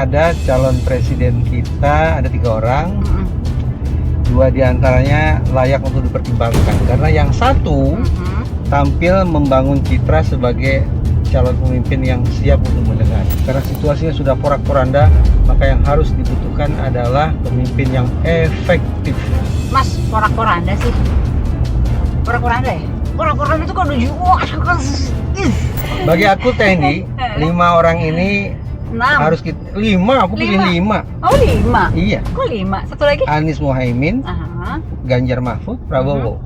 ada calon presiden kita, ada 3 orang. 2 diantaranya layak untuk dipertimbangkan karena yang satu tampil membangun citra sebagai calon pemimpin yang siap untuk mendengar. Karena situasinya sudah porak-poranda, maka yang harus dibutuhkan adalah pemimpin yang efektif. Mas, porak-poranda sih. Porak-poranda ya? Porak-poranda itu kan udah Bagi aku Tendi, 5 orang ini 6. harus kita 5, aku pilih 5. Oh 5? Iya. Kok 5? Satu lagi? Anies Muhaimin, Aha. Ganjar Mahfud, Prabowo.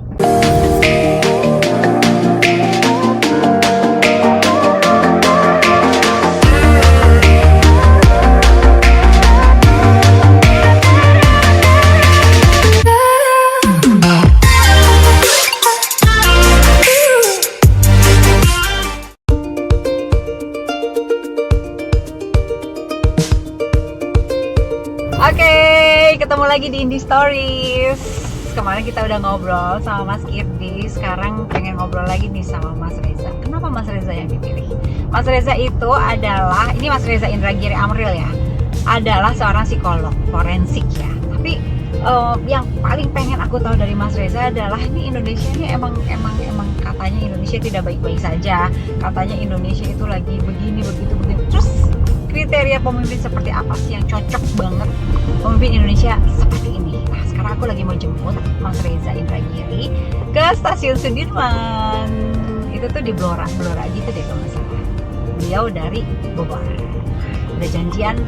Oke, ketemu lagi di Indie Stories. Kemarin kita udah ngobrol sama Mas Kirdi. Sekarang pengen ngobrol lagi nih sama Mas Reza. Kenapa Mas Reza yang dipilih? Mas Reza itu adalah, ini Mas Reza Indragiri Amril ya, adalah seorang psikolog forensik ya. Tapi yang paling pengen aku tahu dari Mas Reza adalah ini Indonesia ini emang katanya Indonesia tidak baik-baik saja. Katanya Indonesia itu lagi begini begitu. Terus kriteria pemimpin seperti apa sih yang cocok banget pemimpin Indonesia seperti ini? Nah, sekarang aku lagi mau jemput Mas Reza Indragiri ke stasiun Sudirman. Itu tuh di Blora gitu deh kalau nggak salah. Beliau dari Bogor. Udah janjian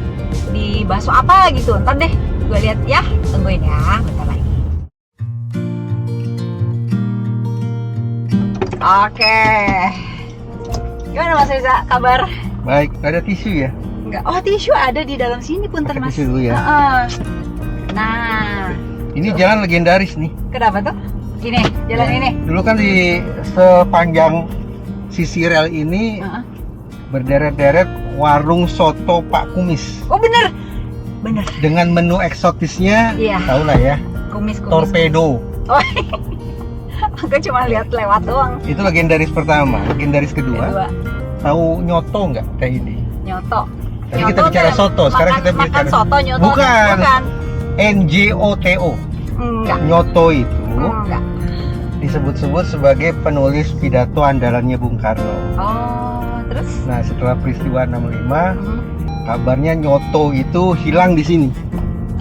di bakso apa gitu. Ntar deh gue lihat ya, tungguin ya bentar lagi. Oke. Gimana Mas Reza, kabar? Baik, ada tisu ya? Enggak. Oh, tisu ada di dalam sini, punten Pakai Mas. tisu dulu ya. Nah, Ini jalan legendaris nih. kenapa tuh? Ini, jalan ini. Dulu kan di sepanjang sisi rel ini berderet-deret warung soto Pak Kumis. Oh, bener. Dengan menu eksotisnya, Iya. tau lah ya, Kumis. torpedo. Oh, aku cuma lihat lewat doang. Itu legendaris pertama. Legendaris kedua, Kedua, tahu nyoto nggak Teh ini? nyoto. Tadi kita bicara soto, sekarang kita makan bicara soto, nyoto. Bukan. NJOTO. Enggak. Nyoto itu Enggak. disebut-sebut sebagai penulis pidato andalannya Bung Karno. Oh, terus? Nah, setelah peristiwa 65, Hmm. kabarnya nyoto itu hilang di sini.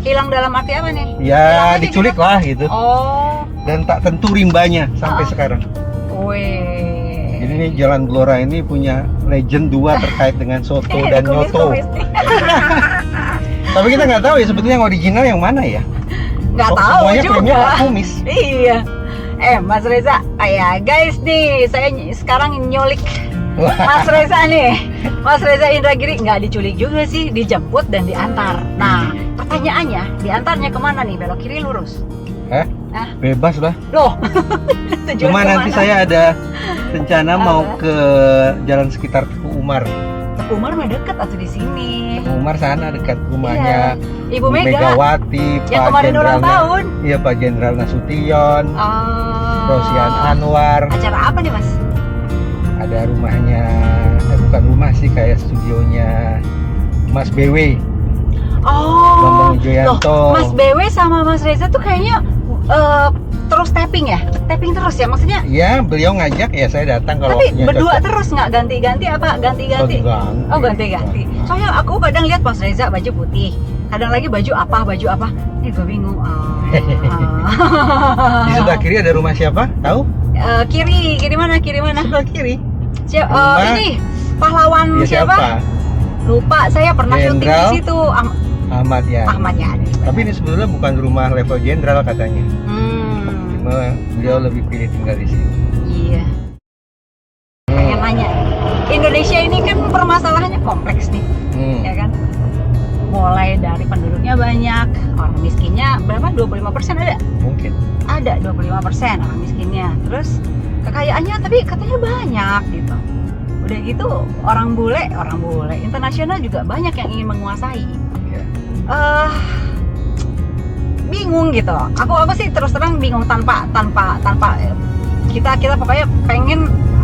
Hilang dalam arti apa nih? Hilang Ya, aja diculik gitu? lah gitu. Oh, Dan tak tentu rimbanya sampai sekarang. weh. Jadi nih Jalan Blora ini punya legend 2 terkait dengan soto dan nyoto. Tapi kita nggak tahu ya sebetulnya yang original yang mana ya. Nggak tahu Semuanya juga. klaimnya Pak Kumis. Iya. Mas Reza, guys nih, saya sekarang nyulik Mas Reza nih. Mas Reza Indragiri nggak diculik juga sih, dijemput dan diantar. Nah, pertanyaannya, diantarnya kemana nih? Belok kiri lurus? Hah? Bebas lah. Loh. Tujuan Cuma nanti kemana? saya ada rencana mau Apa? ke jalan sekitar Teguh Umar. Umar mah deket atau di sini. Teguh Umar sana dekat rumahnya Ibu Mega. Megawati, Yang Pak kemarin ulang Jenderal tahun. Iya, Pak Jenderal Nasution, Oh. Rosian Anwar. Acara apa nih Mas? Ada rumahnya, bukan rumah sih, kayak studionya Mas BW. Oh. Bambang Wijoyanto. Loh, Mas BW sama Mas Reza tuh kayaknya terus tapping ya? Tapping terus ya maksudnya? Ya, beliau ngajak ya saya datang kalau Tapi waktunya berdua cocok. terus nggak ganti-ganti apa? Ganti-ganti? Ganti. Oh, ganti-ganti. Soalnya aku kadang lihat Mas Reza baju putih, kadang lagi baju apa? Nih gue bingung. Di sebelah kiri ada rumah siapa? Tahu? Kiri mana? Sebelah kiri. Rumah. Ini pahlawan Dia siapa? Lupa, saya pernah syuting Jenderal di situ. Ahmad Yani. Ahmad Yani. Tapi ini sebetulnya bukan rumah level jenderal katanya. Cuma beliau lebih pilih tinggal di sini. Iya. Pengen nanya, Indonesia ini kan permasalahannya kompleks nih, ya kan? Mulai dari penduduknya banyak, orang miskinnya berapa? 25% ada? Mungkin. Ada 25% orang miskinnya. Terus kekayaannya tapi katanya banyak gitu. Udah gitu orang bule, internasional juga banyak yang ingin menguasai. Ya. Bingung gitu. Aku sih terus terang bingung tanpa kita pokoknya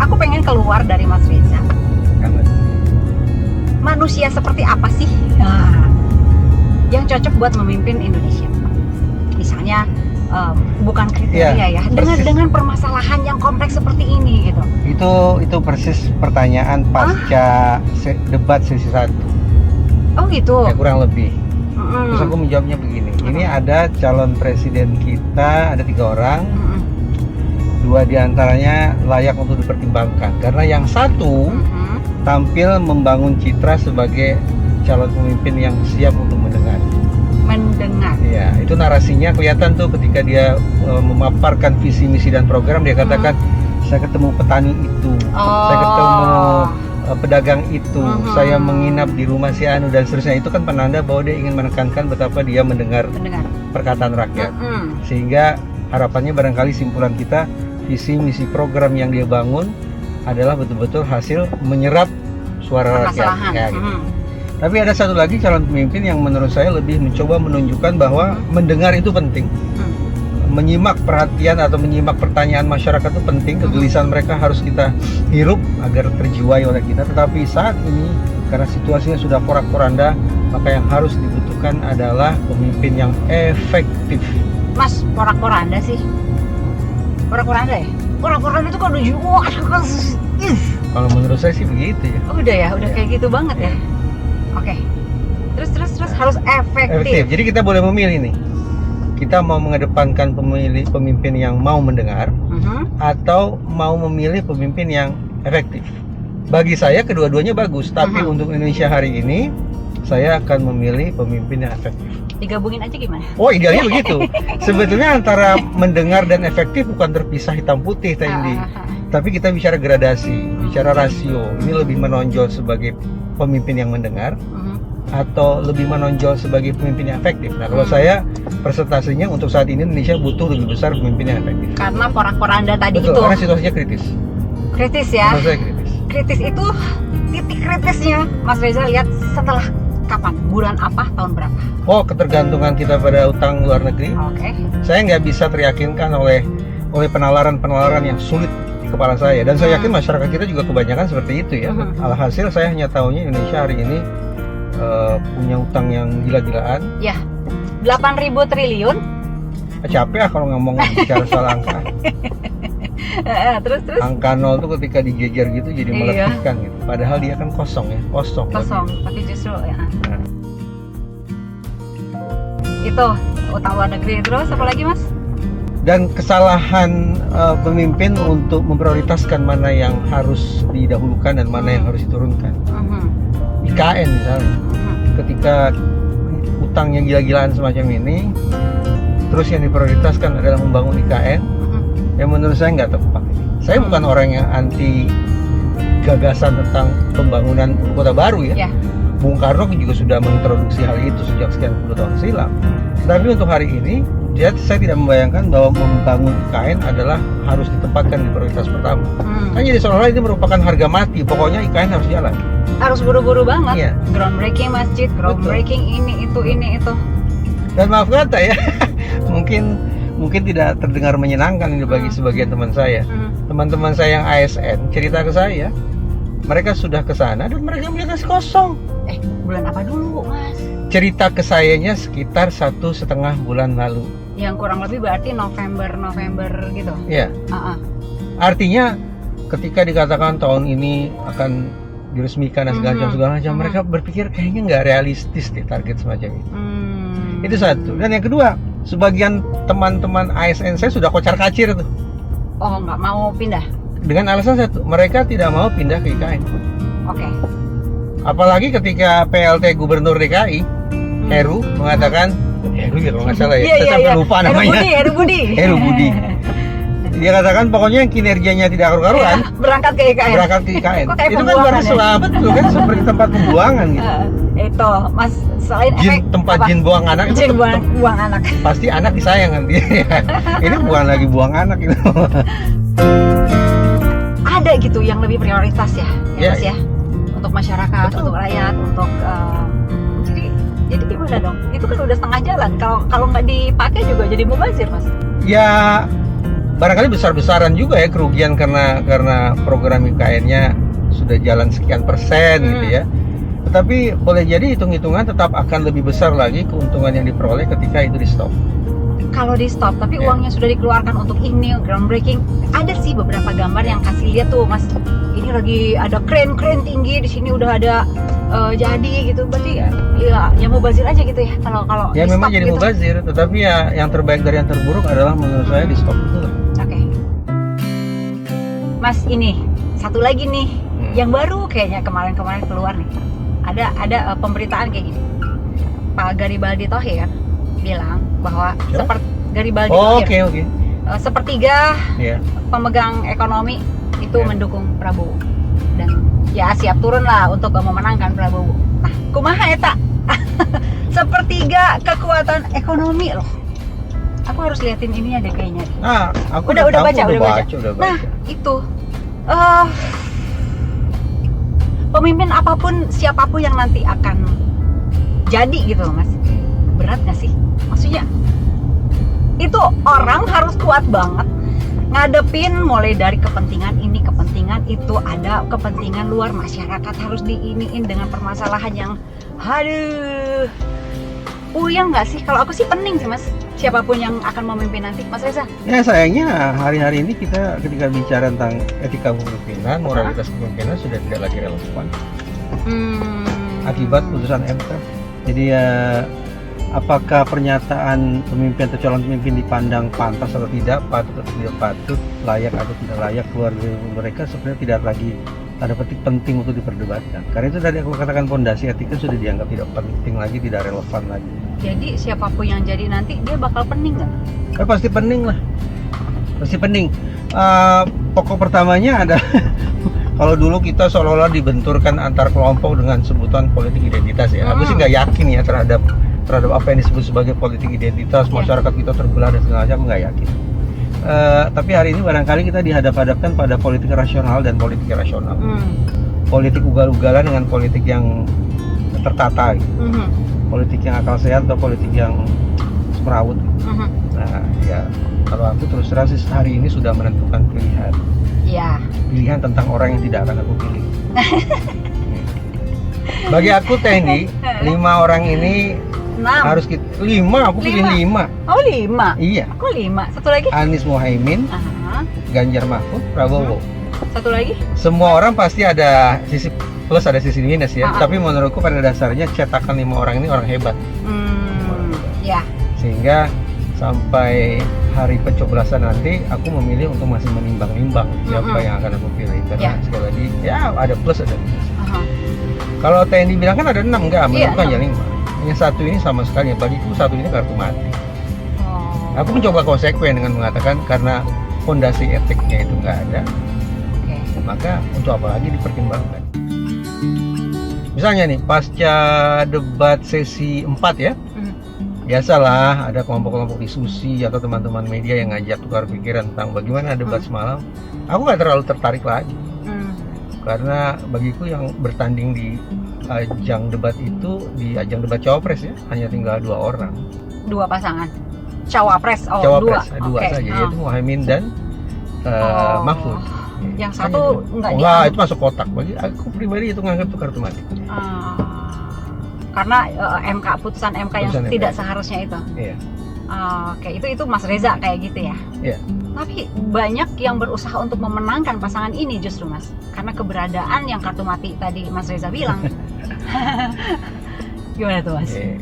aku pengen keluar dari Mas Reza. Karena Manusia seperti apa sih? Nah, cocok buat memimpin Indonesia? Misalnya bukan kriteria ya, dengan permasalahan yang kompleks seperti ini gitu. Itu persis pertanyaan pasca debat sesi 1. Oh gitu. Ya kurang lebih. Terus aku menjawabnya begini. Ini ada calon presiden kita, ada 3 orang. 2 diantaranya layak untuk dipertimbangkan karena yang satu tampil membangun citra sebagai calon pemimpin yang siap untuk mendengar. Ya, itu narasinya kelihatan tuh ketika dia memaparkan visi misi dan program. Dia katakan saya ketemu petani itu, saya ketemu pedagang itu, saya menginap di rumah si Anu dan seterusnya. Itu kan penanda bahwa dia ingin menekankan betapa dia mendengar perkataan rakyat. Sehingga harapannya barangkali simpulan kita, visi misi program yang dia bangun adalah betul-betul hasil menyerap suara rakyat. Ya, gitu. Tapi ada satu lagi calon pemimpin yang menurut saya lebih mencoba menunjukkan bahwa mendengar itu penting. Menyimak perhatian atau menyimak pertanyaan masyarakat itu penting. Kegelisahan mereka harus kita hirup agar terjiwai oleh kita. Tetapi saat ini karena situasinya sudah porak-poranda, maka yang harus dibutuhkan adalah pemimpin yang efektif. Mas, porak-poranda sih? Porak-poranda ya? Porak-poranda itu kan udah Kalau menurut saya sih begitu ya. Udah ya, udah kayak gitu banget ya. Oke. Terus harus efektif. Jadi kita boleh memilih nih. Kita mau mengedepankan pemimpin yang mau mendengar atau mau memilih pemimpin yang efektif. Bagi saya kedua-duanya bagus, tapi untuk Indonesia hari ini saya akan memilih pemimpin yang efektif. Digabungin aja gimana? Oh, idealnya begitu. Sebetulnya antara mendengar dan efektif bukan terpisah hitam putih tadi. Tapi kita bicara gradasi, bicara rasio. Ini lebih menonjol sebagai pemimpin yang mendengar atau lebih menonjol sebagai pemimpin yang efektif. Nah, kalau saya persentasenya untuk saat ini Indonesia butuh lebih besar pemimpin yang efektif. Karena porak-poranda tadi. Betul, itu. Karena situasinya kritis. Kritis ya. Menurut saya kritis. Kritis itu titik kritisnya Mas Reza lihat setelah kapan? Bulan apa? Tahun berapa? Oh, ketergantungan kita pada utang luar negeri. Oke. Saya nggak bisa teryakinkan oleh penalaran yang sulit di kepala saya, dan saya yakin masyarakat kita juga kebanyakan seperti itu ya. Alhasil saya hanya tahunya Indonesia hari ini punya utang yang gila-gilaan. Ya, 8.000 triliun. Capek kalau ngomong bicara soal angka. Terus Angka 0 tuh ketika dijejer gitu jadi meletihkan gitu. Padahal dia kan kosong ya, kosong. Tapi justru ya. Itu utang luar negeri. Terus apa lagi, Mas? Dan kesalahan pemimpin untuk memprioritaskan mana yang harus didahulukan dan mana yang harus diturunkan. IKN misalnya, ketika utangnya gila-gilaan semacam ini, terus yang diprioritaskan adalah membangun IKN, yang menurut saya nggak tepat. Saya bukan orang yang anti gagasan tentang pembangunan kota baru ya. Bung Karno juga sudah mengintroduksi hal itu sejak sekian puluh tahun silam. Tapi untuk hari ini, saya tidak membayangkan bahwa membangun IKN adalah harus ditempatkan di prioritas pertama. Kan jadi seolah-olah ini merupakan harga mati. Pokoknya IKN harus jalan. Harus buru-buru banget. Groundbreaking masjid, groundbreaking ini itu. Dan maaf kata ya, mungkin tidak terdengar menyenangkan ini bagi sebagian teman saya. Teman-teman saya yang ASN cerita ke saya, mereka sudah ke sana dan mereka melihat nasi kosong. Bulan apa dulu, Mas? Cerita ke sayanya sekitar 1,5 bulan lalu. Yang kurang lebih berarti November gitu. Iya. Artinya ketika dikatakan tahun ini akan diresmikan dan segala macam, mereka berpikir kayaknya nggak realistis deh target semacam itu. Itu satu. Dan yang kedua, sebagian teman-teman ASN saya sudah kocar-kacir tuh. Oh, nggak mau pindah? Dengan alasan satu, mereka tidak mau pindah ke IKN. Oke. Apalagi ketika PLT Gubernur DKI, Heru mengatakan, Heru ya kalau nggak salah ya, saya sampai lupa namanya. Heru Budi. Dia katakan pokoknya kinerjanya tidak karu-karuan, berangkat ke IKN. Itu kan baru betul kan seperti tempat pembuangan gitu. Itu, Mas, selain tempat jin buang anak itu buang anak. Pasti anak disayang nanti. Ini bukan lagi buang anak itu. Ada gitu yang lebih prioritas ya, Mas ya. Untuk masyarakat, betul. Untuk rakyat, untuk jadi gimana dong? Itu kan udah setengah jalan. Kalau nggak dipakai juga jadi mubazir, Mas. Ya, barangkali besar-besaran juga ya kerugian karena program IKN-nya sudah jalan sekian persen gitu ya. Tetapi boleh jadi hitung-hitungan tetap akan lebih besar lagi keuntungan yang diperoleh ketika itu di stop. Kalau di stop, tapi Ya. uangnya sudah dikeluarkan untuk ini groundbreaking. Ada sih beberapa gambar yang kasih lihat tuh, Mas. Ini lagi ada kren tinggi di sini udah ada jadi gitu. Berarti ya mubazir aja gitu ya kalau Ya di memang stop jadi gitu. mubazir, tetapi ya yang terbaik dari yang terburuk adalah menurut saya di stop itu. Oke. Mas, ini satu lagi nih yang baru kayaknya kemarin-kemarin keluar nih. Ada pemberitaan kayak gini. Pak Garibaldi Thohir bilang bahwa Siapa? Garibaldi Oh, Thohir, oke. sepertiga Ya. pemegang ekonomi itu Ya. mendukung Prabowo dan ya siap turun lah untuk memenangkan Prabowo. Nah, kumaha eta? Sepertiga kekuatan ekonomi loh. Aku harus liatin ini ada kayaknya. Nah, aku Udah tahu, baca. udah baca. Nah, itu pemimpin apapun siapapun yang nanti akan jadi gitu loh, Mas. Berat nggak sih? Maksudnya itu orang harus kuat banget ngadepin mulai dari kepentingan ini, kepentingan itu, ada kepentingan luar, masyarakat harus diiniin dengan permasalahan yang aduh. Puyeng nggak sih? Kalau aku sih pening sih, Mas. Siapapun yang akan memimpin nanti, Mas Reza. Ya sayangnya hari-hari ini kita ketika bicara tentang etika kepemimpinan, moralitas kepemimpinan sudah tidak lagi relevan akibat putusan MK. Jadi ya apakah pernyataan pemimpin atau calon pemimpin dipandang pantas atau tidak, patut atau tidak patut, layak atau tidak layak keluar dari mereka sebenarnya tidak lagi tanda petik penting untuk diperdebatkan. Karena itu tadi aku katakan pondasi etika sudah dianggap tidak penting lagi, tidak relevan lagi. Jadi siapapun yang jadi nanti dia bakal pening nggak? Pasti pening lah, pasti pening. Pokok pertamanya ada kalau dulu kita seolah-olah dibenturkan antar kelompok dengan sebutan politik identitas ya. Aku sih nggak yakin ya terhadap apa yang disebut sebagai politik identitas, masyarakat kita terbelah dan segala macam, nggak yakin. Tapi hari ini barangkali kita dihadap-hadapkan pada politik rasional dan politik irasional. Politik ugal-ugalan dengan politik yang tertata gitu. Politik yang akal sehat atau politik yang semerawut. Nah ya kalau aku terus terang sih hari ini sudah menentukan pilihan. Ya. Pilihan tentang orang yang tidak akan aku pilih. Bagi aku Tendi, 5 orang ini 6. harus kita 5, aku pilih 5. Oh 5? Iya. Aku 5. Satu lagi? Anies Muhaimin, Aha. Ganjar Mahfud, Prabowo. Satu lagi? Semua orang pasti ada sisi plus ada sisi minus ya. Tapi menurutku pada dasarnya cetakan 5 orang ini orang hebat. Ya. Sehingga sampai hari pencoblosan nanti aku memilih untuk masih menimbang-nimbang siapa yang akan aku pilih karena sekali lagi ya ada plus ada minus. Kalau TNI bilang kan ada 6 enggak, menurutku hanya 5. Yang satu ini sama sekali, bagiku satu ini kartu mati. Aku mencoba konsekuen dengan mengatakan karena fondasi etiknya itu nggak ada, maka untuk apa lagi dipertimbangkan. Misalnya nih pasca debat sesi 4 ya, biasalah ada kelompok-kelompok diskusi atau teman-teman media yang ngajak tukar pikiran tentang bagaimana debat semalam. Aku nggak terlalu tertarik lagi karena bagiku yang bertanding di ajang debat itu di ajang debat cawapres ya hanya tinggal 2 orang. 2 pasangan cawapres. Cawapres 2 saja yaitu Muhaimin dan Mahfud. Yang satu enggak itu masuk kotak. Bagi aku pribadi itu nganggap itu kartu mati. Karena putusan MK yang tidak seharusnya itu. Iya. Oke, itu Mas Reza kayak gitu ya. Iya. Tapi banyak yang berusaha untuk memenangkan pasangan ini justru Mas, karena keberadaan yang kartu mati tadi Mas Reza bilang. Gimana tuh Mas? Iya.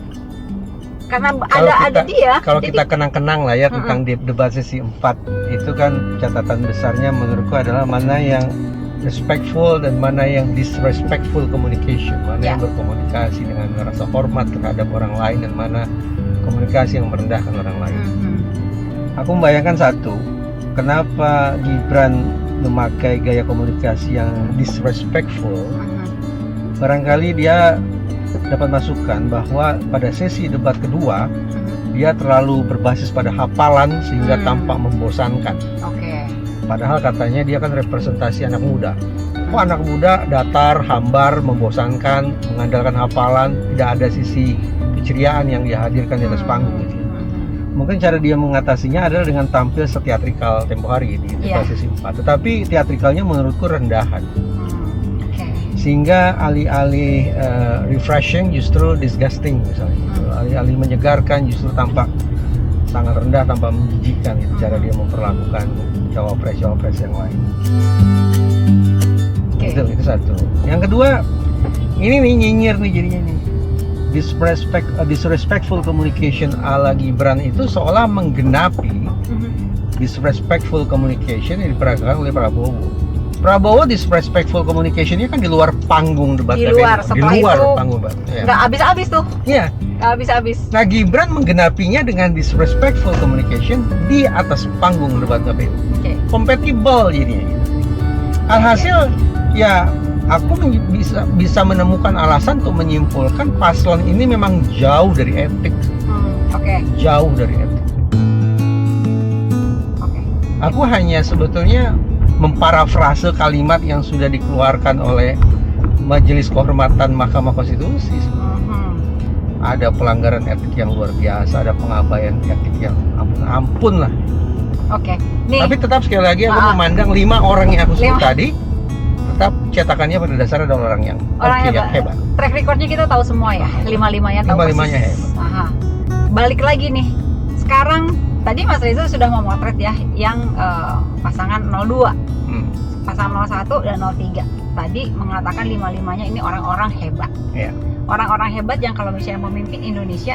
Karena ada dia. Kalau kita kenang-kenang lah ya tentang debat sesi 4 itu kan catatan besarnya menurutku adalah mana yang respectful dan mana yang disrespectful communication, mana yang berkomunikasi dengan rasa hormat terhadap orang lain dan mana komunikasi yang merendahkan orang lain. Aku membayangkan satu, kenapa Gibran memakai gaya komunikasi yang disrespectful. Barangkali dia dapat masukan bahwa pada sesi debat kedua dia terlalu berbasis pada hafalan sehingga tampak membosankan. Padahal katanya dia kan representasi anak muda. Kok anak muda datar, hambar, membosankan, mengandalkan hafalan, tidak ada sisi keceriaan yang dia hadirkan di atas panggung gitu. Mungkin cara dia mengatasinya adalah dengan tampil seteatrikal tempo hari di debat sesi 4. Tetapi teatrikalnya menurutku rendahan. Sehingga alih-alih refreshing justru disgusting misalnya. Alih-alih menyegarkan justru tampak sangat rendah, tampak menjijikkan gitu, cara dia memperlakukan cawapres yang lain. Itu satu. Yang kedua, ini nih nyinyir nih jadinya nih. Disrespectful communication ala Gibran itu seolah menggenapi disrespectful communication yang diperagakan oleh Prabowo. Prabowo disrespectful communication-nya kan di luar panggung debat. Di luar, setelah di luar itu panggung debat. Ya. Nggak habis-habis tuh. Iya. Nggak habis-habis. Nah, Gibran menggenapinya dengan disrespectful communication di atas panggung debat KPU. Compatible jadinya. Alhasil ya aku bisa menemukan alasan untuk menyimpulkan paslon ini memang jauh dari etik. Jauh dari etik. Aku hanya sebetulnya memparafrase kalimat yang sudah dikeluarkan oleh Majelis Kehormatan Mahkamah Konstitusi. Ada pelanggaran etik yang luar biasa, ada pengabaian etik yang ampun lah. Nih. Tapi tetap sekali lagi aku memandang 5 orang yang aku sebut tadi, tetap cetakannya pada dasarnya adalah orang yang hebat. Track recordnya kita tahu semua ya, 5-5-nya tahu. 5-5-nya hebat. Balik lagi nih, sekarang tadi Mas Reza sudah memotret ya yang pasangan 02, pasangan 01 dan 03. Tadi mengatakan 5-5-nya ini orang-orang hebat. Orang-orang hebat yang kalau misalnya memimpin Indonesia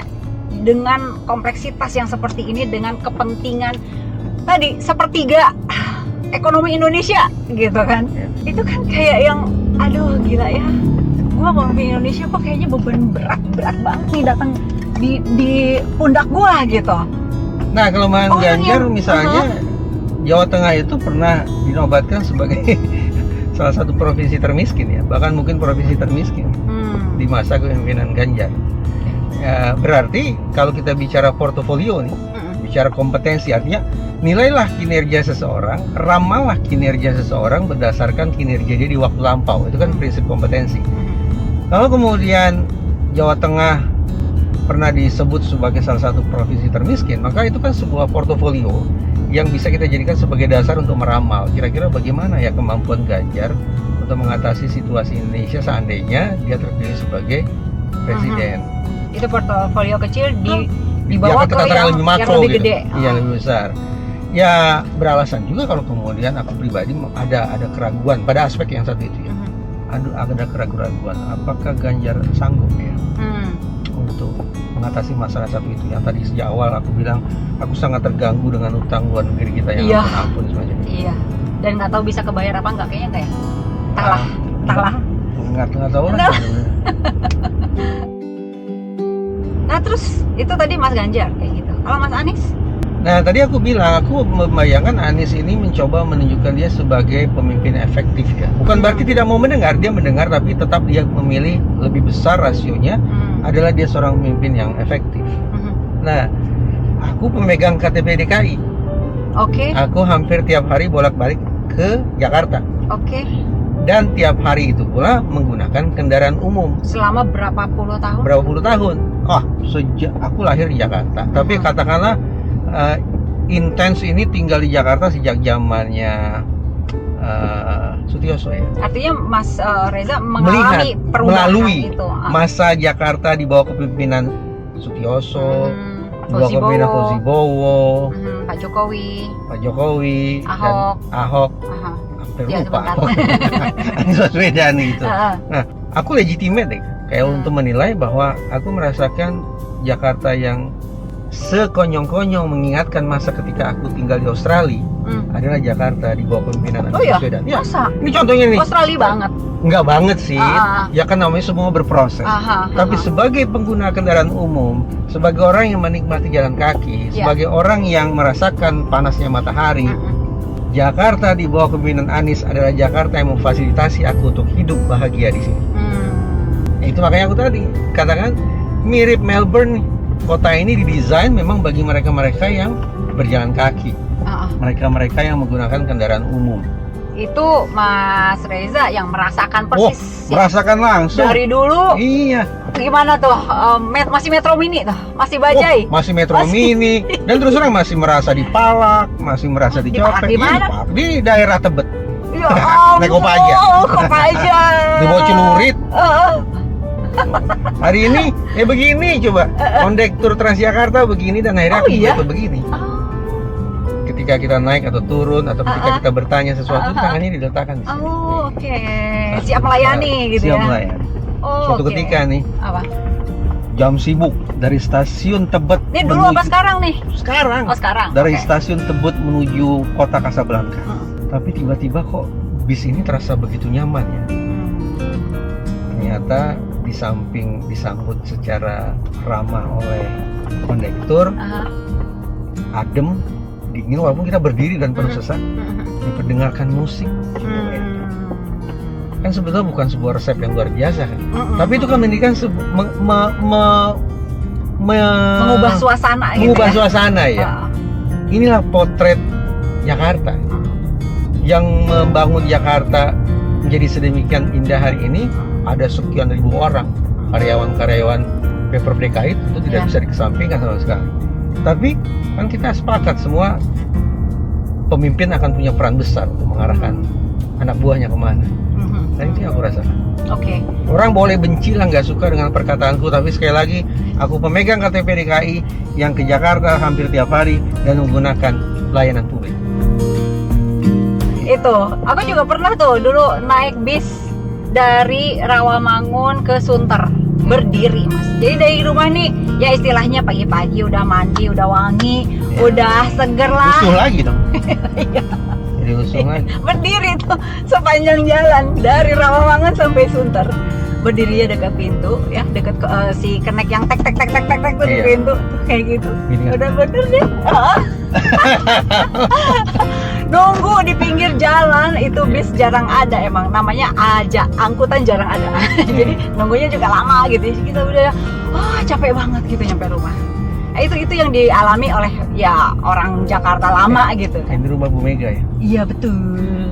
dengan kompleksitas yang seperti ini, dengan kepentingan tadi sepertiga ekonomi Indonesia gitu kan. Itu kan kayak yang aduh gila ya, gua memimpin Indonesia kok kayaknya beban berat banget nih datang di pundak gua gitu. Nah, kelemahan Ganjar misalnya Jawa Tengah itu pernah dinobatkan sebagai salah satu provinsi termiskin ya, bahkan mungkin provinsi termiskin di masa kepemimpinan Ganjar. Ya, berarti kalau kita bicara portofolio nih, bicara kompetensi, artinya nilailah kinerja seseorang, ramallah kinerja seseorang berdasarkan kinerja dia di waktu lampau. Itu kan prinsip kompetensi. Kalau kemudian Jawa Tengah pernah disebut sebagai salah satu provinsi termiskin, maka itu kan sebuah portofolio yang bisa kita jadikan sebagai dasar untuk meramal kira-kira bagaimana ya kemampuan Ganjar untuk mengatasi situasi Indonesia seandainya dia terpilih sebagai presiden. Itu portofolio kecil dibawa ke yang lebih makro, yang lebih gede. Iya, lebih besar. Ya beralasan juga kalau kemudian aku pribadi ada keraguan pada aspek yang satu itu ya. Ada keraguan apakah Ganjar sanggup ya untuk mengatasi masalah satu itu yang tadi sejak awal aku bilang aku sangat terganggu dengan utang luar negeri kita yang ampun semacam itu. Iya. Dan nggak tahu bisa kebayar apa nggak kayaknya kayak talah. Nggak tahu lah. Nah terus itu tadi Mas Ganjar kayak gitu. Kalau Mas Anies? Nah tadi aku bilang aku membayangkan Anies ini mencoba menunjukkan dia sebagai pemimpin efektif ya. Bukan berarti tidak mau mendengar, dia mendengar tapi tetap dia memilih lebih besar rasionya adalah dia seorang pemimpin yang efektif. Nah aku pemegang KTP DKI. Aku hampir tiap hari bolak-balik ke Jakarta. Dan tiap hari itu pula menggunakan kendaraan umum. Selama berapa puluh tahun? Berapa puluh tahun? Sejak aku lahir di Jakarta. Tapi katakanlah intens ini tinggal di Jakarta sejak zamannya Sutioso ya. Artinya Mas Reza mengalami perubahan melalui itu. Masa Jakarta di bawah kepemimpinan Sutioso, di bawah kepemimpinan Fauzi Bowo, Pak Jokowi, Ahok. Lupa Anies Baswedan gitu. Nah, aku legitimate deh kayak untuk menilai bahwa aku merasakan Jakarta yang sekonyong-konyong mengingatkan masa ketika aku tinggal di Australia adalah Jakarta di bawah kepemimpinan Anies Baswedan. Ya, ini contohnya nih. Australia banget. Enggak banget sih. Ya kan namanya semua berproses. Tapi sebagai pengguna kendaraan umum, sebagai orang yang menikmati jalan kaki, sebagai orang yang merasakan panasnya matahari, Jakarta di bawah kepemimpinan Anies adalah Jakarta yang memfasilitasi aku untuk hidup bahagia di sini. Itu makanya aku tadi katakan mirip Melbourne. Kota ini didesain memang bagi mereka-mereka yang berjalan kaki, mereka-mereka yang menggunakan kendaraan umum. Itu Mas Reza yang merasakan persis. Merasakan langsung. Dari dulu. Iya. Gimana tuh? Masih Metro Mini tuh? Masih bajai? Masih Metro Mini. Dan terus terang masih merasa dipalak, masih merasa dicopet. Di mana? Di daerah Tebet. Ya ampun. Naik Kopaja. Kopaja. Dibawa celurit. Hari ini begini coba. Kondektur Transjakarta begini dan akhirnya aku iya? juga begini. Ketika kita naik atau turun atau ketika kita bertanya sesuatu, tangannya diletakkan di sini. Oh, oke. Siap melayani gitu Siap ya. melayani. Oh, Suatu oke. ketika nih, Apa? jam sibuk dari stasiun Tebet Ini dulu apa sekarang nih? sekarang. Oh, sekarang. Dari Oke. stasiun Tebet menuju kota Casablanca. Tapi tiba-tiba kok bis ini terasa begitu nyaman ya. Ternyata di samping disambut secara ramah oleh kondektur, adem, dingin walaupun kita berdiri dan penuh sesak, diperdengarkan musik. Kan sebetulnya bukan sebuah resep yang luar biasa kan. Tapi itu kan menjadikan Mengubah suasana gitu. mengubah Ya? suasana ya. Inilah potret Jakarta. Yang membangun Jakarta menjadi sedemikian indah hari ini, ada sekian ribu orang karyawan-karyawan Pemprov DKI itu tidak bisa dikesampingkan sama sekali. Tapi kan kita sepakat semua pemimpin akan punya peran besar untuk mengarahkan anak buahnya kemana. Dan itu yang aku rasakan. Oke. Orang boleh benci lah, nggak suka dengan perkataanku, tapi sekali lagi aku pemegang KTP DKI yang ke Jakarta hampir tiap hari dan menggunakan layanan publik. Itu, aku juga pernah tuh dulu naik bis dari Rawamangun ke Sunter berdiri mas. Jadi dari rumah nih ya istilahnya pagi-pagi udah mandi, udah wangi, udah seger lah. Usuh lagi dong. Jadi usuh lagi. Berdiri tuh sepanjang jalan dari Rawamangun sampai Sunter. Berdirinya dekat pintu ya, dekat si kenek yang tek tek tuh di pintu tuh, kayak gitu. Udah bener deh. Nunggu di pinggir jalan itu bis jarang ada, emang namanya aja angkutan jarang ada. Jadi nunggunya juga lama gitu. Kita udah capek banget gitu nyampe rumah. Itu yang dialami oleh ya orang Jakarta lama gitu. Ini rumah Bu Mega ya? Iya betul.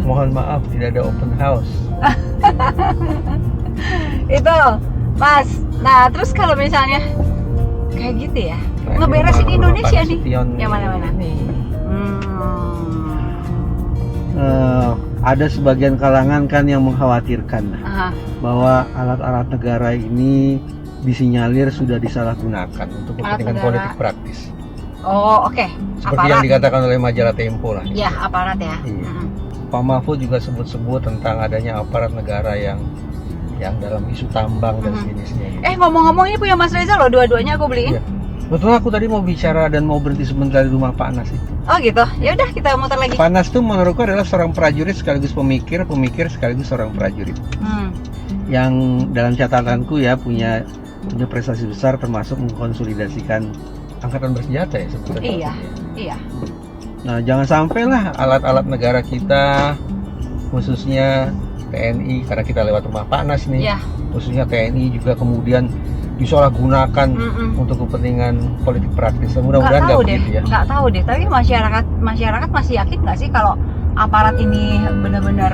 Mohon maaf tidak ada open house. Itu Mas. Nah terus kalau misalnya kayak gitu ya, ngeberesin Indonesia nih. Yang mana-mana? Ada sebagian kalangan kan yang mengkhawatirkan bahwa alat-alat negara ini disinyalir sudah disalahgunakan untuk kepentingan politik praktis. Oh oke. Seperti yang dikatakan oleh majalah Tempo lah. Ya aparat ya. Iya. Pak Mahfud juga sebut-sebut tentang adanya aparat negara yang dalam isu tambang dan sejenisnya. Ngomong-ngomong ini punya Mas Reza loh, dua-duanya aku beliin. Iya. Betul, aku tadi mau bicara dan mau berhenti sebentar di rumah Pak Nas itu. Oh gitu. Ya udah kita muter lagi. Pak Nas tuh menurutku adalah seorang prajurit sekaligus pemikir sekaligus seorang prajurit. Yang dalam catatanku ya punya prestasi besar termasuk mengkonsolidasikan angkatan bersenjata ya sebetulnya. Iya. Nah, jangan sampailah alat-alat negara kita khususnya TNI, karena kita lewat rumah Pak Nas nih. Khususnya TNI juga kemudian disalahgunakan untuk kepentingan politik praktis. Mudah-mudahan nggak begitu ya. Nggak tahu deh, tapi masyarakat masih yakin nggak sih kalau aparat ini benar-benar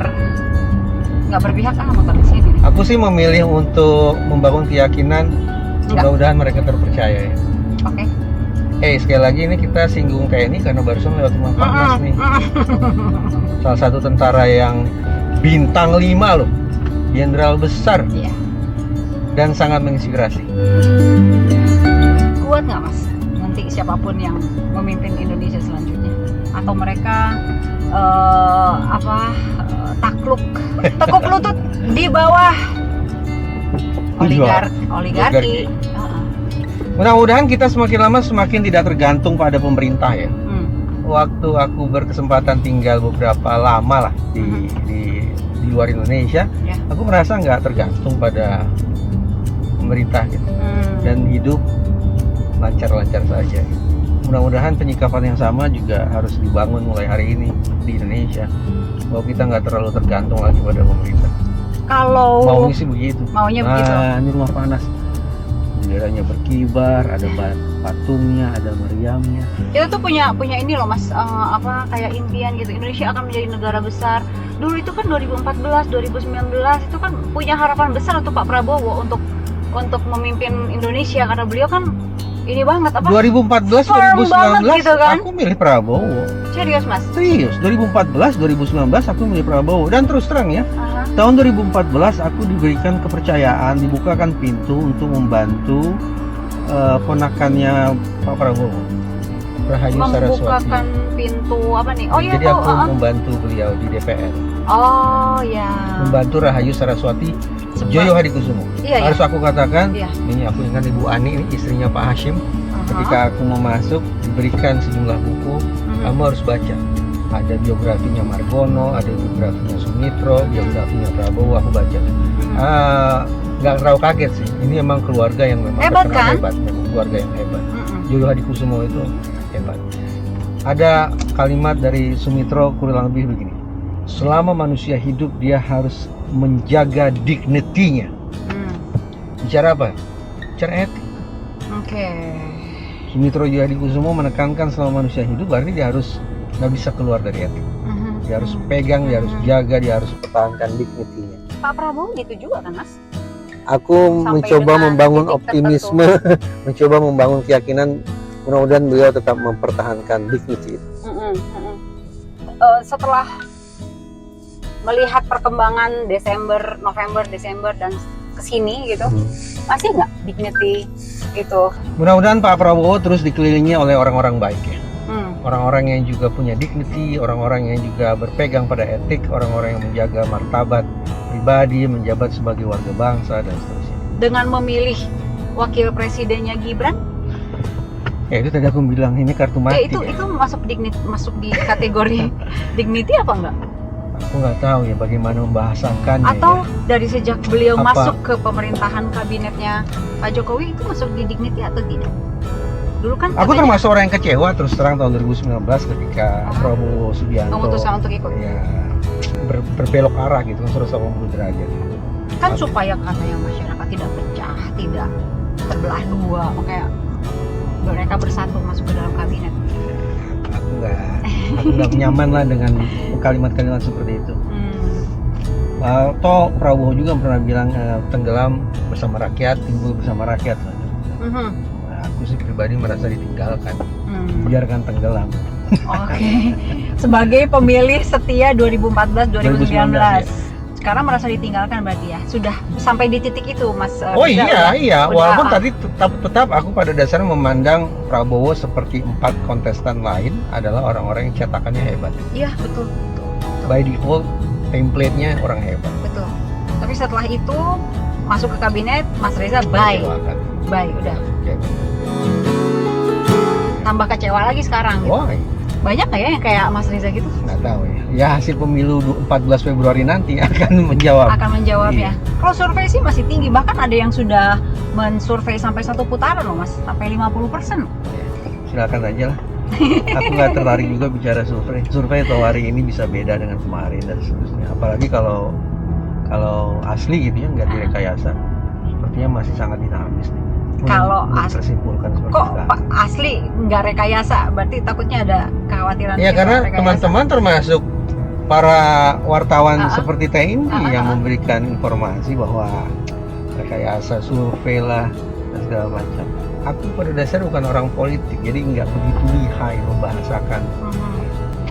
nggak berpihak motor di sini? Aku sih memilih untuk membangun keyakinan, mudah-mudahan mereka terpercaya ya. Oke. Sekali lagi ini kita singgung TNI karena barusan lewat rumah Pak Nas nih. Salah satu tentara yang bintang 5 loh, jenderal besar. Iya. Dan sangat menginspirasi. Kuat nggak mas nanti siapapun yang memimpin Indonesia selanjutnya? Atau mereka takluk, tekuk lutut di bawah oligarki? Mudah-mudahan kita semakin lama semakin tidak tergantung pada pemerintah ya. Waktu aku berkesempatan tinggal beberapa lama lah di luar Indonesia, aku merasa nggak tergantung pada pemerintah gitu. Dan hidup lancar-lancar saja. Mudah-mudahan penyikapan yang sama juga harus dibangun mulai hari ini di Indonesia, bahwa kita nggak terlalu tergantung lagi pada pemerintah. Kalau maunya sih begitu. Maunya begitu. Ini rumah panas, benderanya berkibar, ada patungnya, ada meriamnya. Itu tuh punya ini loh mas, kayak impian gitu, Indonesia akan menjadi negara besar. Dulu itu kan 2014, 2019 itu kan punya harapan besar untuk Pak Prabowo untuk memimpin Indonesia, karena beliau kan ini banget apa? 2014 Firm 2019 banget gitu kan? aku milih Prabowo. Serius Mas? Serius, 2014 2019 aku milih Prabowo. Dan terus terang ya, Aha. tahun 2014 aku diberikan kepercayaan, dibukakan pintu untuk membantu ponakannya Pak Prabowo, Rahayu Saraswati. Membukakan pintu apa nih? Oh iya Jadi tahu. aku membantu beliau di DPR, Oh ya. membantu Rahayu Saraswati Sebab- Joyo Hadikusumo. Iya, Harus aku katakan, Iya. ini aku ingat Ibu Ani, ini istrinya Pak Hashim. Aha. Ketika aku mau masuk, diberikan sejumlah buku, Mhm. kamu harus baca. Ada biografinya Margono, ada biografinya Sumitro, biografinya Prabowo, aku baca. Nggak terlalu kaget sih, ini memang keluarga yang memang Hebat, terkenal kan? hebat, memang keluarga yang hebat. Mm-mm. Joyo Hadikusumo itu hebat. Ada kalimat dari Sumitro kurang lebih begini: selama manusia hidup dia harus menjaga dignity-nya. Hmm. Bicara apa? Bicara etik. Oke. Sumitro Joyo Hadikusumo menekankan selama manusia hidup berarti dia harus nggak bisa keluar dari etik. Mhm. Dia harus pegang, dia harus jaga, dia harus pertahankan dignity-nya. Pak Prabowo gitu juga kan Mas? Aku Sampai mencoba dengan membangun titik optimisme, mencoba membangun keyakinan, mudah-mudahan beliau tetap mempertahankan dignity itu. Mm-mm, mm-mm. Setelah melihat perkembangan Desember, November, Desember dan kesini gitu, masih nggak dignity itu? Mudah-mudahan Pak Prabowo terus dikelilingi oleh orang-orang baik ya. Hmm. Orang-orang yang juga punya dignity, orang-orang yang juga berpegang pada etik, orang-orang yang menjaga martabat pribadi, menjabat sebagai warga bangsa dan seterusnya. Dengan memilih wakil presidennya Gibran, Ya itu tadi aku bilang ini kartu mati. itu masuk masuk di kategori dignity apa enggak? Aku nggak tahu ya bagaimana membahasakannya. Atau ya. dari sejak beliau Apa? masuk ke pemerintahan kabinetnya Pak Jokowi itu masuk di dignity atau tidak? Dulu kan Aku katanya termasuk orang yang kecewa terus terang tahun 2019 ketika Prabowo Subianto memutuskan untuk ikut. ya berbelok arah gitu kan 180 derajat. Kan supaya katanya masyarakat tidak pecah, tidak terbelah dua, makanya mereka bersatu masuk ke dalam kabinet. Aku nggak nyaman lah dengan kalimat-kalimat seperti itu. Toh Prabowo juga pernah bilang tenggelam bersama rakyat, timbul bersama rakyat. Mhm. Nah, aku sih pribadi merasa ditinggalkan, Hmm. biarkan tenggelam. Oke. Sebagai pemilih setia 2014-2019. 2019, ya. Sekarang merasa ditinggalkan berarti ya. Sudah sampai di titik itu Mas. Oh Riza, iya, udah walaupun apa? tadi tetap aku pada dasarnya memandang Prabowo seperti 4 kontestan lain adalah orang-orang yang cetakannya hebat. Iya, betul. By default template-nya orang hebat. Betul. Tapi setelah itu masuk ke kabinet Mas Reza bye. Kecewakan. Bye, udah. Oke. Tambah kecewa lagi sekarang gitu. Why? Banyak nggak ya yang kayak Mas Reza gitu? Nggak tahu ya. Ya hasil pemilu 14 Februari nanti akan menjawab. Akan menjawabnya. Iya. Kalau survei sih masih tinggi, bahkan ada yang sudah mensurvei sampai 1 putaran loh Mas, sampai 50%. Silakan aja lah. Aku nggak tertarik juga bicara survei. Survei atau hari ini bisa beda dengan kemarin dan seterusnya. Apalagi kalau asli gitu ya, nggak direkayasa. Sepertinya masih sangat dinamis nih. Kalau tersimpulkan seperti Kok itu. Pak asli nggak rekayasa? Berarti takutnya ada kekhawatiran. Ya gitu, karena rekayasa. teman-teman termasuk para wartawan seperti Teh Indi yang Ah. memberikan informasi bahwa rekayasa survei lah dan segala macam. Aku pada dasarnya bukan orang politik, jadi nggak begitu lihai membahasakan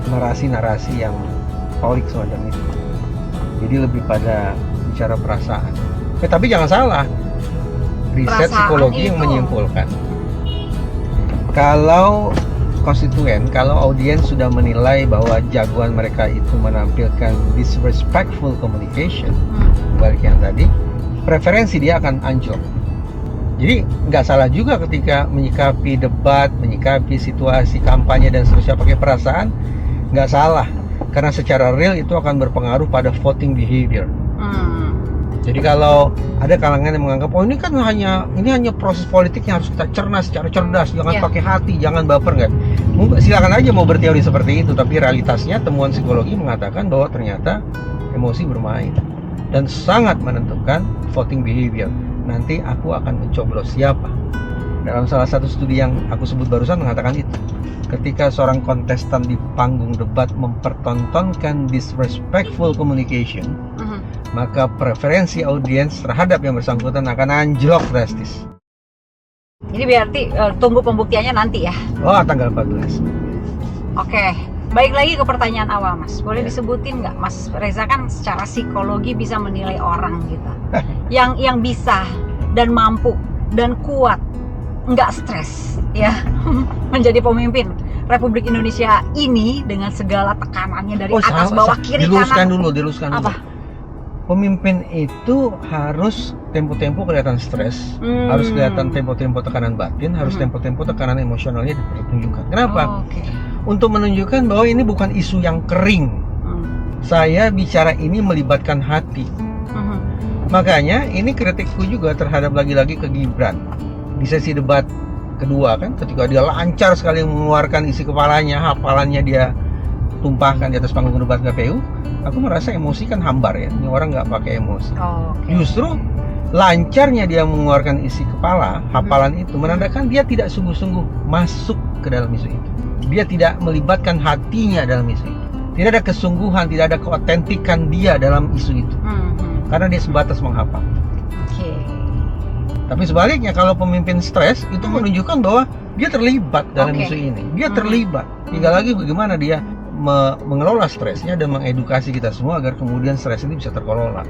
narasi-narasi yang holik semacam itu. Jadi lebih pada bicara perasaan. Tapi jangan salah, riset Perasaan psikologi yang itu. menyimpulkan kalau konstituen, kalau audiens sudah menilai bahwa jagoan mereka itu menampilkan disrespectful communication, balik yang tadi, preferensi dia akan anjlok. Jadi nggak salah juga ketika menyikapi debat, menyikapi situasi kampanye dan seterusnya pakai perasaan, nggak salah. Karena secara real itu akan berpengaruh pada voting behavior. Jadi kalau ada kalangan yang menganggap ini hanya proses politik yang harus kita cerna secara cerdas, jangan Iya. pakai hati, jangan baper nggak. Silakan aja mau berteori seperti itu, tapi realitasnya temuan psikologi mengatakan bahwa ternyata emosi bermain dan sangat menentukan voting behavior. Nanti aku akan mencoblos siapa. Dalam salah satu studi yang aku sebut barusan mengatakan itu. Ketika seorang kontestan di panggung debat mempertontonkan disrespectful communication, maka preferensi audiens terhadap yang bersangkutan akan anjlok drastis. Jadi berarti tunggu pembuktiannya nanti ya. Oh, tanggal 14. Oke, baik lagi ke pertanyaan awal Mas. Boleh disebutin nggak, Mas Reza kan secara psikologi bisa menilai orang gitu, yang bisa dan mampu dan kuat, nggak stres ya menjadi pemimpin Republik Indonesia ini dengan segala tekanannya dari atas bawah kiri diluruskan kanan. Diluruskan Apa? dulu. Pemimpin itu harus tempo-tempo kelihatan stres, harus kelihatan tempo-tempo tekanan batin, harus tempo-tempo tekanan emosionalnya dipertunjukkan. Kenapa? Oke. Untuk menunjukkan bahwa ini bukan isu yang kering. Saya bicara ini melibatkan hati. Makanya ini kritikku juga terhadap lagi-lagi ke Gibran. Di sesi debat kedua kan, ketika dia lancar sekali mengeluarkan isi kepalanya, hafalannya dia tumpahkan di atas panggung debat KPU, aku merasa emosi kan hambar ya. Ini orang nggak pakai emosi. Justru lancarnya dia mengeluarkan isi kepala, hafalan itu menandakan dia tidak sungguh-sungguh masuk ke dalam isu itu. Dia tidak melibatkan hatinya dalam isu itu. Tidak ada kesungguhan, tidak ada keotentikan dia dalam isu itu. Karena dia sebatas menghafal. Tapi sebaliknya kalau pemimpin stres itu menunjukkan bahwa dia terlibat dalam isu ini. Dia terlibat. Tinggal lagi bagaimana dia mengelola stresnya dan mengedukasi kita semua agar kemudian stres ini bisa terkelola.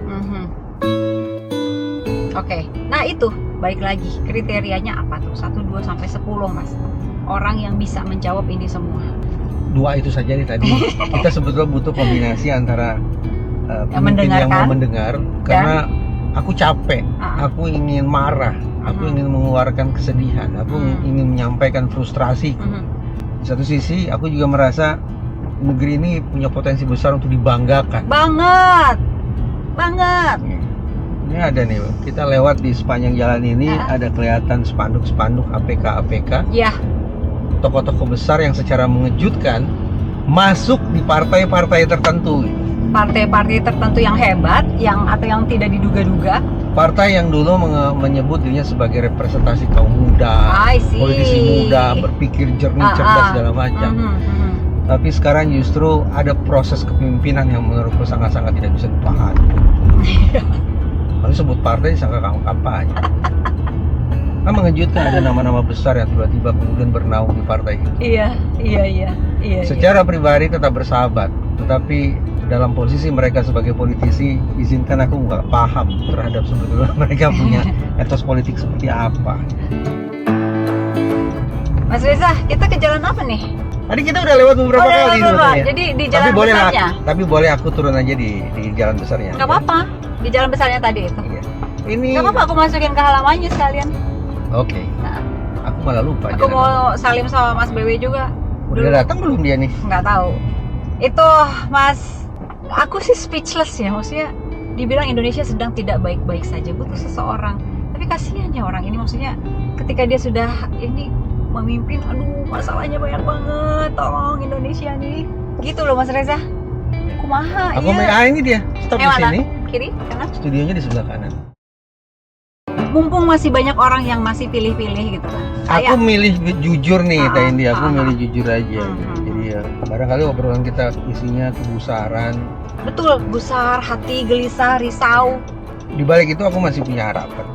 Oke. Nah itu baik lagi kriterianya apa tuh? 1, 2 sampai 10 Mas. Orang yang bisa menjawab ini semua. 2 itu saja nih tadi. Kita sebetulnya butuh kombinasi antara pemimpin yang mau mendengar karena aku capek, aku ingin marah, aku ingin mengeluarkan kesedihan, aku ingin menyampaikan frustrasi. Di satu sisi aku juga merasa negeri ini punya potensi besar untuk dibanggakan. Banget. Ini ada nih, kita lewat di sepanjang jalan ini ada kelihatan spanduk-spanduk APK. Iya. Tokoh-tokoh besar yang secara mengejutkan masuk di partai-partai tertentu. Partai-partai tertentu yang hebat, atau yang tidak diduga-duga. Partai yang dulu menyebut dirinya sebagai representasi kaum muda, politisi muda, berpikir jernih, cerdas segala macam. Tapi sekarang justru ada proses kepemimpinan yang menurutku sangat-sangat tidak bisa dipahami. Lalu sebut partai disangka kampanye. Kan mengejutkan ada nama-nama besar yang tiba-tiba kemudian bernaung di partai itu. Iya. Secara pribadi tetap bersahabat, tetapi dalam posisi mereka sebagai politisi, izinkan aku nggak paham terhadap sebetulnya mereka punya etos politik seperti apa. Mas Reza, kita ke jalan apa nih? Tadi kita udah lewat beberapa kali. Jadi di jalan besarnya. Tapi boleh aku turun aja di jalan besarnya. Nggak apa-apa, di jalan besarnya tadi itu. Iya. Ini. Nggak apa-apa, aku masukin ke halamannya sekalian. Oke. Nah, aku malah lupa. Aku mau salim sama Mas BW juga. Udah datang belum dia nih? Nggak tahu. Itu Mas, aku sih speechless ya, maksudnya dibilang Indonesia sedang tidak baik-baik saja, butuh seseorang. Tapi kasihan ya orang ini, maksudnya ketika dia sudah ini memimpin, aduh masalahnya banyak banget, tolong Indonesia nih. Gitu loh Mas Reza. Kumaha ya. Ini dia, stop di sini. Kiri, kanan. Studionya di sebelah kanan. Mumpung masih banyak orang yang masih pilih-pilih gitu kan. Aku milih jujur nih, Teh Indi. Aku milih jujur aja. Jadi ya, barangkali obrolan kita isinya kegusaran. Betul, gusar, hati, gelisah, risau. Di balik itu aku masih punya harapan.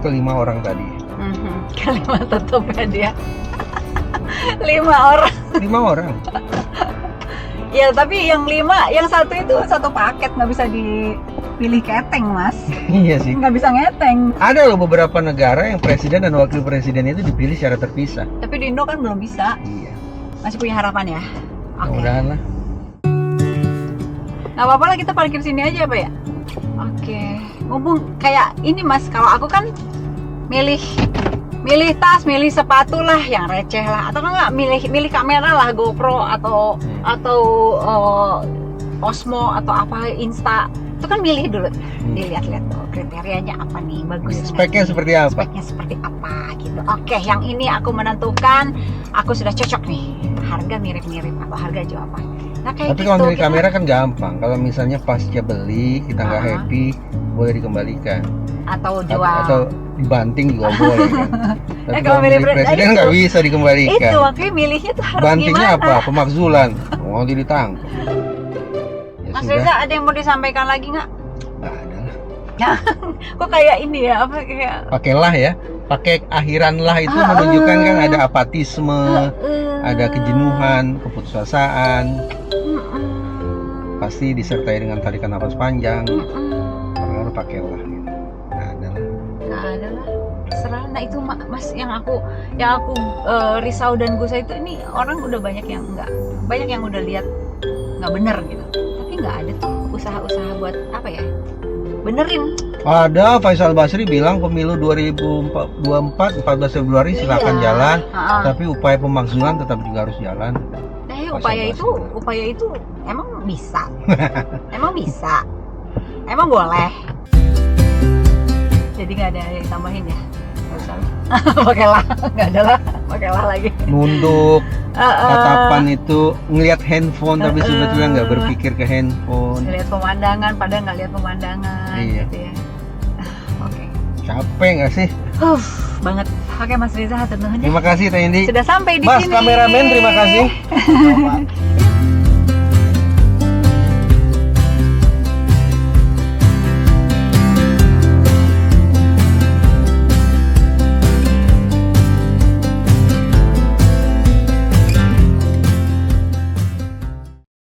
Ke-5 orang tadi. Ke-5 tetap ya dia. 5 orang. 5 orang. Ya tapi yang 5, yang satu itu satu paket, nggak bisa dipilih keteng Mas. Iya sih. Nggak bisa ngeteng. Ada loh beberapa negara yang presiden dan wakil presiden itu dipilih secara terpisah. Tapi di Indo kan belum bisa. Iya. Masih punya harapan ya. Mudah-mudahan lah. Nggak apa-apa lah, kita parkir sini aja apa ya? Oke. Mumpung kayak ini Mas, kalau aku kan milih tas, milih sepatu lah yang receh lah, atau enggak milih kamera lah, GoPro atau Osmo atau apa, Insta. Itu kan milih dulu, dilihat-lihat tuh kriterianya apa nih, bagus. Speknya seperti apa? Speknya seperti apa gitu. Oke, yang ini aku menentukan, aku sudah cocok nih. Harga mirip-mirip atau harga jual apa. Nah, kayak tapi gitu, kalau milih kamera kan gampang. Kalau misalnya pasca beli kita nggak happy, boleh dikembalikan. Atau jual. Atau dibanting juga boleh kan. Tapi kalau milih presiden nggak bisa dikembalikan. Itu makanya milihnya tuh harus bantingnya gimana? Apa? Pemakzulan. Mau ditangkap. Ya Mas Reza, ada yang mau disampaikan lagi nggak? Nggak ada lah. Kok kayak ini ya, apa kayak? Pakailah ya. pakai akhiran lah itu menunjukkan kan ada apatisme, ada kejenuhan, keputusasaan. Pasti disertai dengan tarikan napas panjang. Baru pakailah. Nggak ada lah. Terserah. Nah itu mas yang aku risau dan gusah itu, ini orang udah banyak yang udah lihat nggak bener gitu. Tapi nggak ada tuh usaha-usaha buat apa ya? Benerin. Ada Faisal Basri bilang pemilu 2024 14 Februari silakan jalan, tapi upaya pemakzulan tetap juga harus jalan. Upaya itu emang bisa. Emang bisa. Emang boleh. Jadi nggak ada yang tambahin ya? Nggak usah lah. Pakailah, nggak ada lah. Pakailah lagi. Nunduk, tatapan itu ngelihat handphone tapi sebetulnya nggak berpikir ke handphone. Lihat pemandangan, padahal nggak lihat pemandangan. Iya. Gitu ya. Oke. Capek nggak sih? Banget. Oke Mas Reza, hatur nuhun ya. Terima kasih Teh Indi. Sudah sampai di Mas sini. kameramen, terima kasih.